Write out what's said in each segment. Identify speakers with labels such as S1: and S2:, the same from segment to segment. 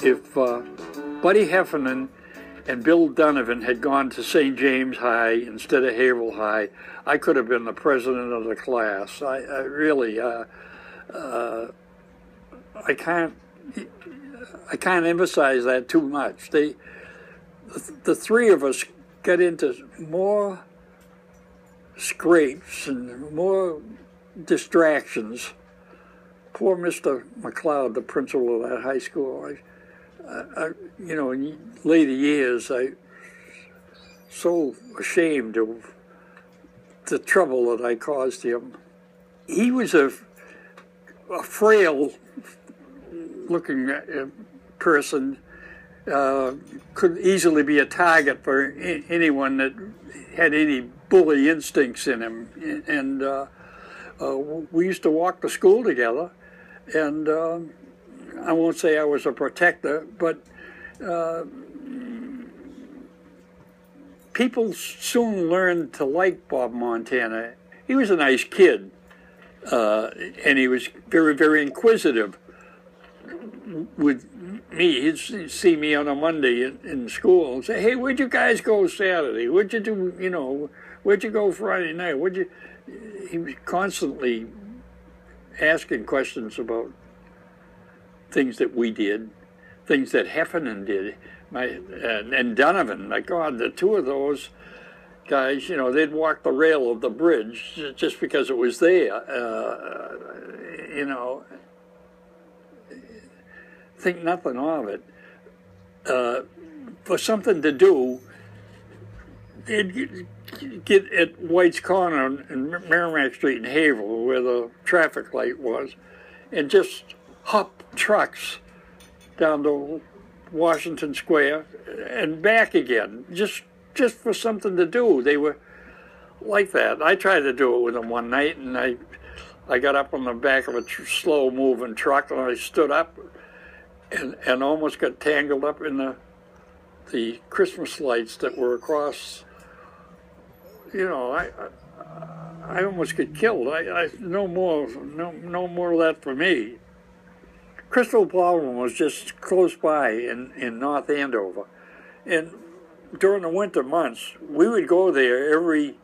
S1: if Buddy Heffernan and Bill Donovan had gone to St. James High instead of Haverhill High, I could have been the president of the class. I really, I can't emphasize that too much. The three of us got into more scrapes and more distractions. Poor Mr. McLeod, the principal of that high school, in later years, I so ashamed of the trouble that I caused him. He was a frail-looking person, could easily be a target for anyone that had any bully instincts in him. And we used to walk to school together, and I won't say I was a protector, but people soon learned to like Bob Montana. He was a nice kid, and he was very, very inquisitive with me. He'd see me on a Monday in school and say, "Hey, where'd you guys go Saturday? What'd you do, where'd you go Friday night? He was constantly asking questions about things that we did, things that Heffernan did, and Donovan. My God, the two of those guys, they'd walk the rail of the bridge just because it was there. Think nothing of it. For something to do, they'd get at White's Corner and Merrimack Street in Haverhill, where the traffic light was, and just hop trucks down to Washington Square and back again, just for something to do. They were like that. I tried to do it with them one night, and I got up on the back of a slow-moving truck, and I stood up and almost got tangled up in the Christmas lights that were across. I almost got killed. No more of that for me. Crystal Ballroom was just close by in North Andover, and during the winter months we would go there every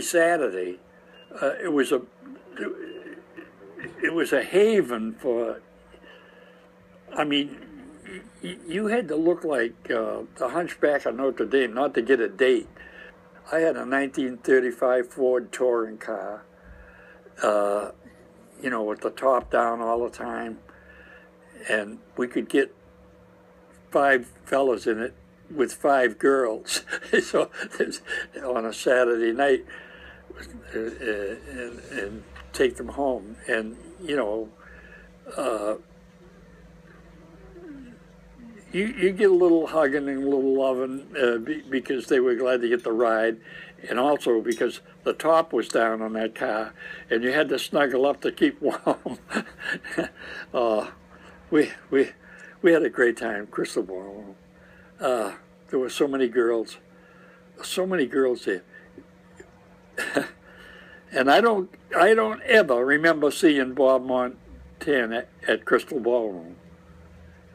S1: Saturday. It was a haven for. I mean, you had to look like the Hunchback of Notre Dame not to get a date. I had a 1935 Ford touring car, with the top down all the time. And we could get 5 fellas in it with 5 girls. So on a Saturday night, and take them home. And, you get a little hugging and a little loving because they were glad to get the ride, and also because the top was down on that car, and you had to snuggle up to keep warm. We had a great time, Crystal Ballroom. There were so many girls there, and I don't ever remember seeing Bob Montana at Crystal Ballroom.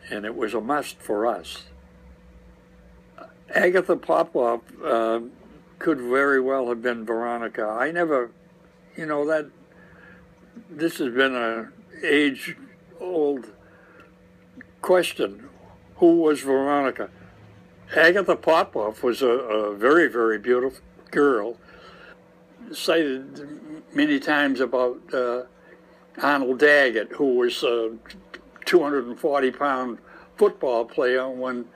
S1: And it was a must for us. Agatha Popoff could very well have been Veronica. I never, this has been an age-old question. Who was Veronica? Agatha Popoff was a very, very beautiful girl, cited many times about Arnold Daggett, who was 240-pound football player when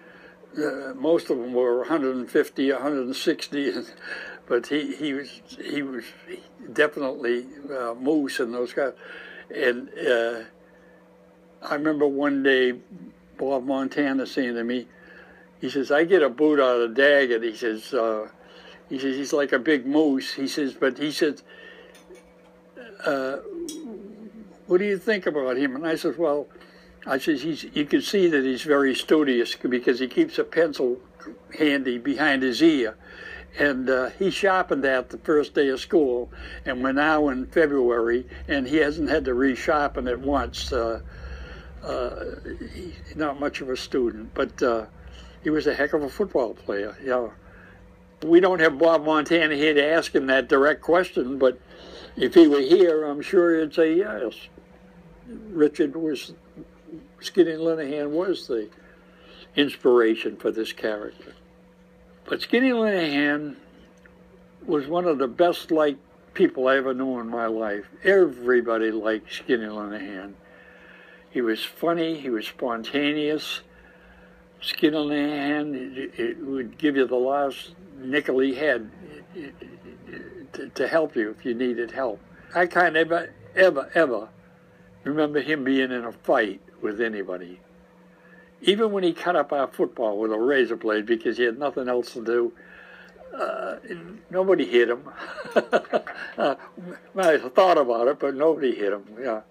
S1: most of them were 150, 160, but he was definitely moose in those guys. And I remember one day Bob Montana saying to me, he says, "I get a boot out of Daggett." He says, he's like a big moose. He says, but he says, "What do you think about him?" And I said, "Well," I says, you can see that he's very studious because he keeps a pencil handy behind his ear. And he sharpened that the first day of school, and we're now in February, and he hasn't had to resharpen it once. not much of a student, but he was a heck of a football player. Yeah. We don't have Bob Montana here to ask him that direct question, but if he were here, I'm sure he'd say yes. Skinny Linehan was the inspiration for this character. But Skinny Linehan was one of the best liked people I ever knew in my life. Everybody liked Skinny Linehan. He was funny, he was spontaneous. Skinny Linehan, it would give you the last nickel he had to help you if you needed help. I can't ever remember him being in a fight with anybody. Even when he cut up our football with a razor blade because he had nothing else to do, nobody hit him. I thought about it, but nobody hit him. Yeah.